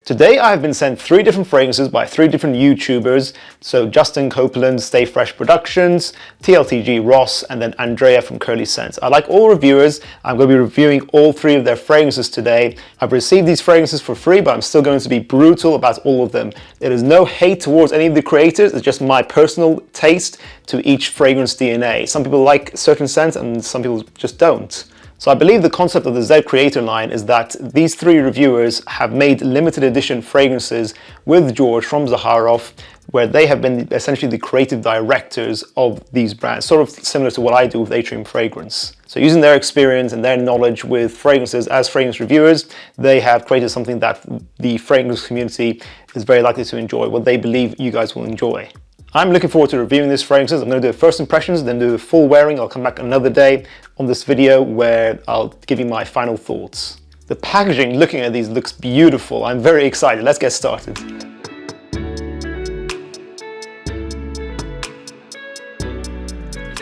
Today I have been sent 3 different fragrances by 3 different YouTubers. So Justin Copeland, Stay Fresh Productions, TLTG Ross, and then Andrea from Curlyscents. I like all reviewers. I'm going to be reviewing all 3 of their fragrances today. I've received these fragrances for free, but I'm still going to be brutal about all of them. There is no hate towards any of the creators. It's just my personal taste to each fragrance DNA. Some people like certain scents and some people just don't. So I believe the concept of the Z Creator line is that these 3 reviewers have made limited edition fragrances with George from Zaharoff, where they have been essentially the creative directors of these brands, sort of similar to what I do with Atrium Fragrance. So using their experience and their knowledge with fragrances as fragrance reviewers, they have created something that the fragrance community is very likely to enjoy, what they believe you guys will enjoy. I'm looking forward to reviewing these fragrances. I'm going to do first impressions, then do the full wearing. I'll come back another day on this video where I'll give you my final thoughts. The packaging, looking at these, looks beautiful. I'm very excited. Let's get started.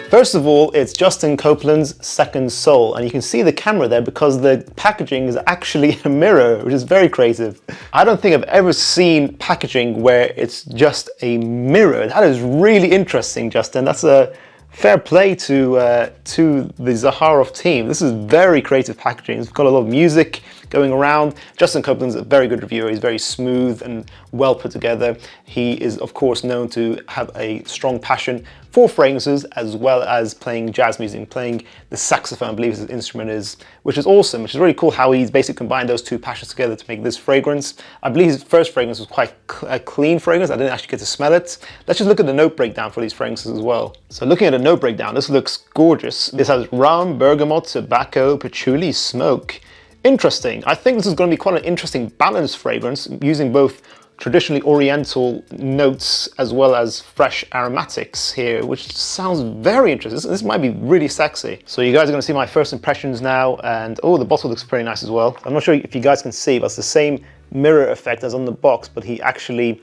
First of all, it's Justin Copeland's Second Soul, and you can see the camera there because the packaging is actually a mirror, which is very creative. I don't think I've ever seen packaging where it's just a mirror. That is really interesting, Justin. That's a fair play to the Zaharoff team. This is very creative packaging. It's got a lot of music going around. Justin Copeland's a very good reviewer. He's very smooth and well put together. He is, of course, known to have a strong passion for fragrances as well as playing jazz music, playing the saxophone, I believe his instrument is, which is awesome, which is really cool how he's basically combined those 2 passions together to make this fragrance. I believe his first fragrance was quite a clean fragrance. I didn't actually get to smell it. Let's just look at the note breakdown for these fragrances as well. So looking at the note breakdown, this looks gorgeous. This has rum, bergamot, tobacco, patchouli, smoke. Interesting. I think this is going to be quite an interesting balanced fragrance using both traditionally oriental notes as well as fresh aromatics here, which sounds very interesting. This might be really sexy. So you guys are going to see my first impressions now, and oh, the bottle looks pretty nice as well. I'm not sure if you guys can see, but it's the same mirror effect as on the box, but he actually,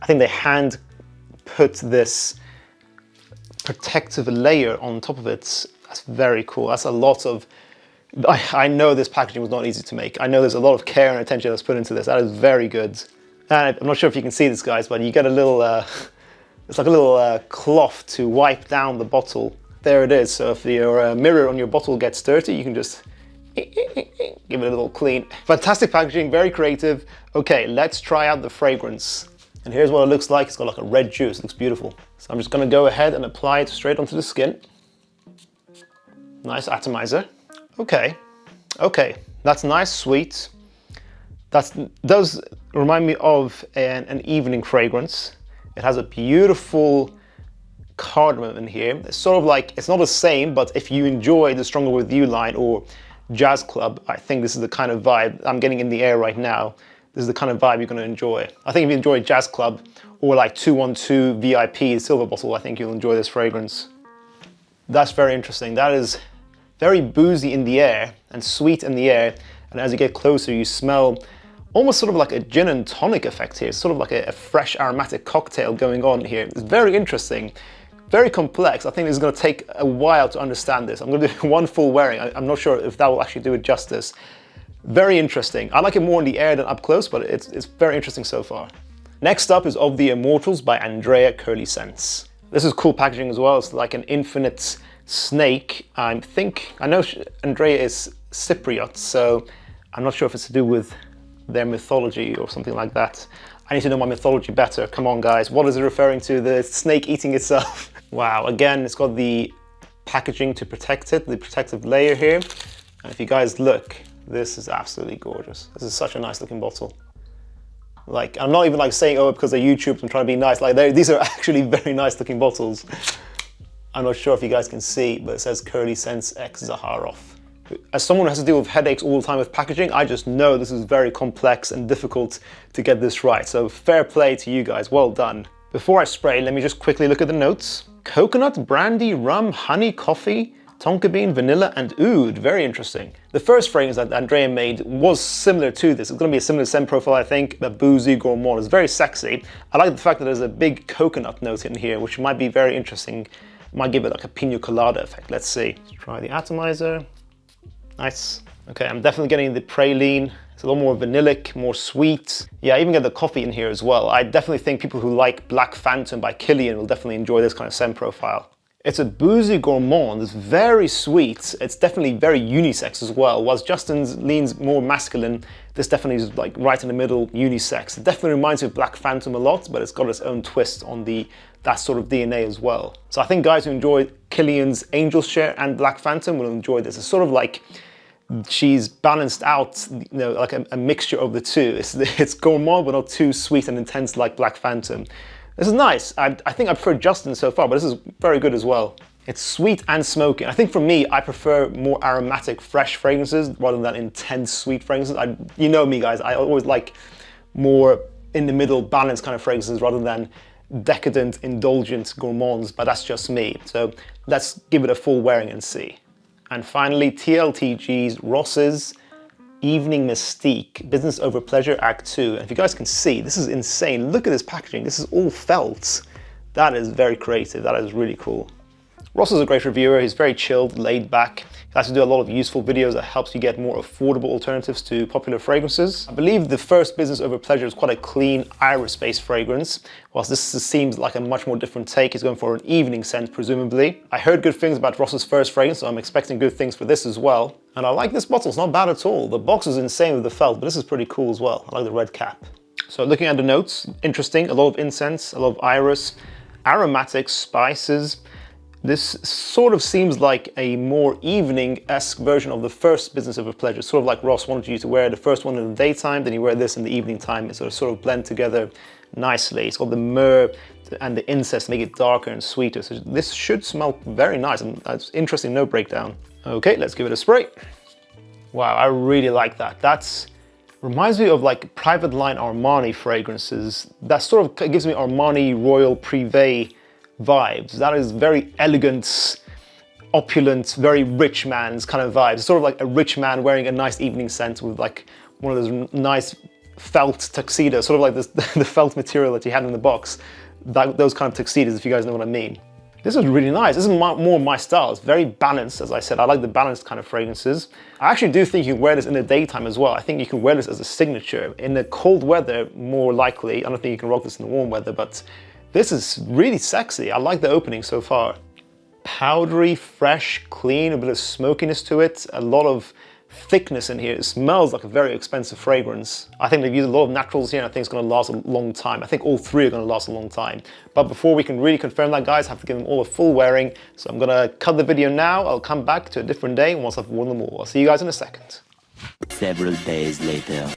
I think they hand put this protective layer on top of it. That's very cool. That's a lot of, I know this packaging was not easy to make. I know there's a lot of care and attention that's put into this. That is very good. And I'm not sure if you can see this, guys, but you get a little, it's like a little cloth to wipe down the bottle. There it is. So if your mirror on your bottle gets dirty, you can just give it a little clean. Fantastic packaging, very creative. Okay, let's try out the fragrance. And here's what it looks like. It's got like a red juice. It looks beautiful. So I'm just going to go ahead and apply it straight onto the skin. Nice atomizer. Okay, that's nice, sweet. That does remind me of an evening fragrance. It has a beautiful cardamom in here. It's sort of like, it's not the same, but if you enjoy the Stronger With You line or Jazz Club, I think this is the kind of vibe I'm getting in the air right now. This is the kind of vibe you're going to enjoy. I think if you enjoy Jazz Club or like 212 VIP Silver Bottle, I think you'll enjoy this fragrance. That's very interesting. That is very boozy in the air and sweet in the air. And as you get closer, you smell almost sort of like a gin and tonic effect here. It's sort of like a fresh aromatic cocktail going on here. It's very interesting, very complex. I think this is going to take a while to understand this. I'm going to do one full wearing. I'm not sure if that will actually do it justice. Very interesting. I like it more in the air than up close, but it's very interesting so far. Next up is Of the Immortals by Andrea Curlyscents. This is cool packaging as well. It's like an infinite snake. I know Andrea is Cypriot, so I'm not sure if it's to do with their mythology or something like that. I need to know my mythology better. Come on, guys. What is it referring to? The snake eating itself. Wow. Again, it's got the packaging to protect it, the protective layer here. And if you guys look, this is absolutely gorgeous. This is such a nice looking bottle. Like, I'm not even like saying, oh, because they're YouTubers, I'm trying to be nice. Like, these are actually very nice looking bottles. I'm not sure if you guys can see, but it says Curlyscents x Zaharoff. As someone who has to deal with headaches all the time with packaging, I just know this is very complex and difficult to get this right. So fair play to you guys, well done. Before I spray, let me just quickly look at the notes. Coconut, brandy, rum, honey, coffee, tonka bean, vanilla, and oud. Very interesting. The first fragrance that Andrea made was similar to this. It's going to be a similar scent profile, I think, but boozy, gourmand. It's very sexy. I like the fact that there's a big coconut note in here, which might be very interesting. Might give it like a pina colada effect. Let's see. Let's try the atomizer. Nice. Okay, I'm definitely getting the praline. It's a lot more vanillic, more sweet. Yeah, I even get the coffee in here as well. I definitely think people who like Black Phantom by Kilian will definitely enjoy this kind of scent profile. It's a boozy gourmand, it's very sweet. It's definitely very unisex as well. Whilst Justin's leans more masculine, this definitely is like right in the middle, unisex. It definitely reminds me of Black Phantom a lot, but it's got its own twist on that sort of DNA as well. So I think guys who enjoy Kilian's Angel's Share and Black Phantom will enjoy this. It's sort of like she's balanced out, you know, like a mixture of the two. It's gourmand, but not too sweet and intense like Black Phantom. This is nice. I think I prefer Justin so far, but this is very good as well. It's sweet and smoky. I think for me, I prefer more aromatic, fresh fragrances rather than intense sweet fragrances. You know me, guys. I always like more in the middle, balanced kind of fragrances rather than decadent, indulgent gourmands, but that's just me. So let's give it a full wearing and see. And finally, TLTG's Ross's Evening Mystique, Business Over Pleasure Act 2. And if you guys can see, this is insane. Look at this packaging. This is all felt. That is very creative. That is really cool. Ross is a great reviewer. He's very chilled, laid back. He likes to do a lot of useful videos that helps you get more affordable alternatives to popular fragrances. I believe the first Business Over Pleasure is quite a clean iris-based fragrance, whilst this seems like a much more different take. He's going for an evening scent, presumably. I heard good things about Ross's first fragrance, so I'm expecting good things for this as well. And I like this bottle. It's not bad at all. The box is insane with the felt, but this is pretty cool as well. I like the red cap. So looking at the notes, interesting. A lot of incense, a lot of iris, aromatics, spices. This sort of seems like a more evening-esque version of the first Business Over Pleasure. Sort of like Ross wanted you to wear the first one in the daytime, then you wear this in the evening time. It sort of blend together nicely. It's got the myrrh and the incense to make it darker and sweeter. So this should smell very nice, and that's interesting note breakdown. Okay, let's give it a spray. Wow, I really like that. That's reminds me of like private line Armani fragrances. That sort of gives me Armani Royal Privé vibes. That is very elegant, opulent, very rich man's kind of vibes. It's sort of like a rich man wearing a nice evening scent with like one of those nice felt tuxedos, sort of like this, the felt material that you had in the box. Those kind of tuxedos, if you guys know what I mean. This is really nice. This is more my style. It's very balanced, as I said. I like the balanced kind of fragrances. I actually do think you can wear this in the daytime as well. I think you can wear this as a signature. In the cold weather, more likely. I don't think you can rock this in the warm weather, but this is really sexy. I like the opening so far. Powdery, fresh, clean, a bit of smokiness to it, a lot of thickness in here. It smells like a very expensive fragrance. I think they've used a lot of naturals here, and I think it's gonna last a long time. I think all three are gonna last a long time. But before we can really confirm that, guys, I have to give them all a full wearing. So I'm gonna cut the video now. I'll come back to a different day once I've worn them all. I'll see you guys in a second. Several days later.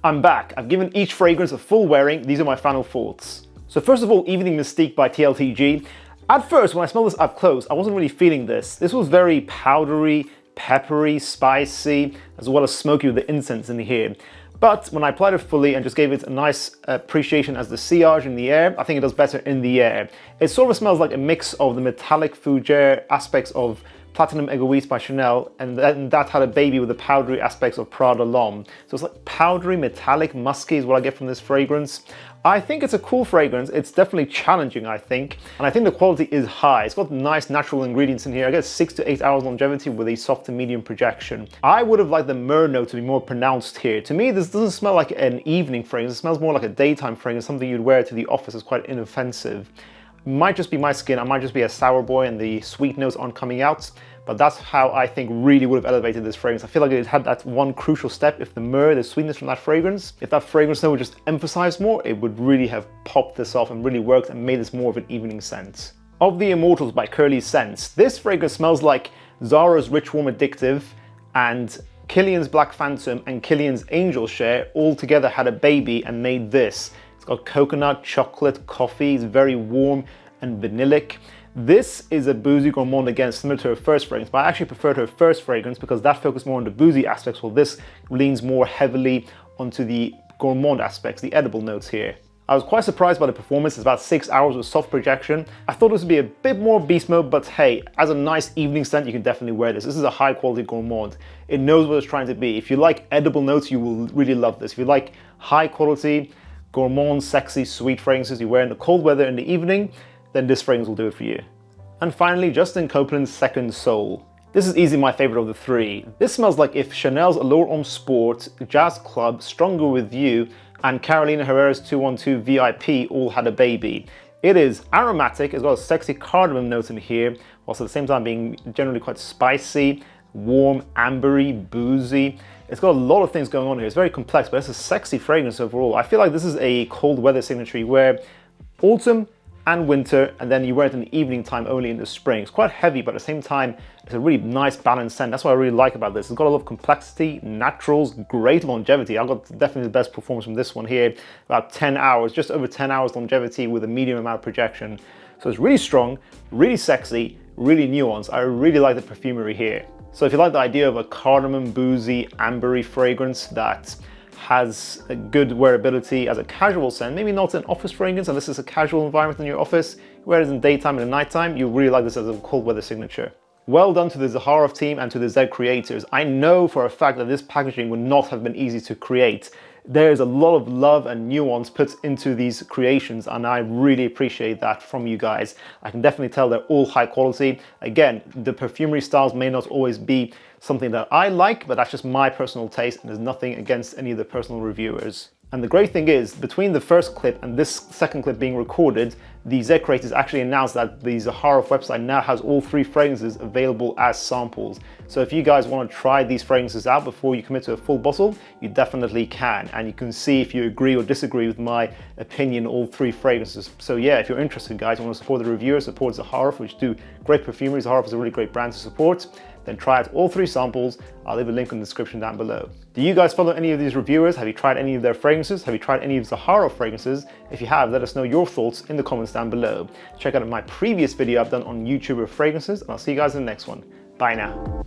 I'm back. I've given each fragrance a full wearing. These are my final thoughts. So first of all, Evening Mystique by TLTG. At first, when I smelled this up close, I wasn't really feeling this. This was very powdery, peppery, spicy, as well as smoky with the incense in here. But when I applied it fully and just gave it a nice appreciation as the sillage in the air, I think it does better in the air. It sort of smells like a mix of the metallic fougere aspects of Platinum Egoiste by Chanel, and then that had a baby with the powdery aspects of Prada L'Homme. So it's like powdery, metallic, musky is what I get from this fragrance. I think it's a cool fragrance. It's definitely challenging, I think. And I think the quality is high. It's got nice natural ingredients in here. I guess 6 to 8 hours longevity with a soft to medium projection. I would have liked the myrrh note to be more pronounced here. To me, this doesn't smell like an evening fragrance. It smells more like a daytime fragrance, something you'd wear to the office. It's quite inoffensive. Might just be my skin. I might just be a sour boy and the sweet notes aren't coming out. But that's how I think really would have elevated this fragrance. I feel like it had that one crucial step. If the myrrh, the sweetness from that fragrance, if that fragrance note would just emphasize more, it would really have popped this off and really worked and made this more of an evening scent. Of the Immortals by Curlyscents, this fragrance smells like Zara's Rich Warm Addictive and Kilian's Black Phantom and Kilian's Angel Share all together had a baby and made this. It's got coconut, chocolate, coffee. It's very warm and vanillic. This is a boozy gourmand, again, similar to her first fragrance, but I actually preferred her first fragrance because that focused more on the boozy aspects, while this leans more heavily onto the gourmand aspects, the edible notes here. I was quite surprised by the performance. It's about 6 hours with soft projection. I thought this would be a bit more beast mode, but hey, as a nice evening scent, you can definitely wear this. This is a high quality gourmand. It knows what it's trying to be. If you like edible notes, you will really love this. If you like high quality, gourmand, sexy, sweet fragrances you wear in the cold weather in the evening, then this fragrance will do it for you. And finally, Justin Copeland's Second Soul. This is easily my favorite of the three. This smells like if Chanel's Allure Homme Sport, Jazz Club, Stronger With You, and Carolina Herrera's 212 VIP all had a baby. It is aromatic, as well as sexy cardamom notes in here, whilst at the same time being generally quite spicy, warm, ambery, boozy. It's got a lot of things going on here. It's very complex, but it's a sexy fragrance overall. I feel like this is a cold weather signature where autumn and winter, and then you wear it in the evening time only in the spring. It's quite heavy, but at the same time, it's a really nice balanced scent. That's what I really like about this. It's got a lot of complexity, naturals, great longevity. I got definitely the best performance from this one here. About 10 hours, just over 10 hours longevity with a medium amount of projection. So it's really strong, really sexy, really nuanced. I really like the perfumery here. So if you like the idea of a cardamom, boozy, ambery fragrance that has a good wearability as a casual scent, maybe not an office fragrance unless it's a casual environment in your office, where it's in daytime and in nighttime, you really like this as a cold weather signature. Well done to the Zaharoff team and to the Z creators. I know for a fact that this packaging would not have been easy to create. There's a lot of love and nuance put into these creations, and I really appreciate that from you guys. I can definitely tell they're all high quality. Again, the perfumery styles may not always be something that I like, but that's just my personal taste, and there's nothing against any of the personal reviewers. And the great thing is, between the first clip and this second clip being recorded, the Z creators actually announced that the Zaharoff website now has all three fragrances available as samples. So if you guys want to try these fragrances out before you commit to a full bottle, you definitely can. And you can see if you agree or disagree with my opinion on all three fragrances. So yeah, if you're interested, guys, you want to support the reviewers, support Zaharoff, which do great perfumery. Zaharoff is a really great brand to support. Then try out all three samples. I'll leave a link in the description down below. Do you guys follow any of these reviewers? Have you tried any of their fragrances? Have you tried any of Zaharoff fragrances? If you have, let us know your thoughts in the comments down below. Check out my previous video I've done on YouTuber fragrances, and I'll see you guys in the next one. Bye now.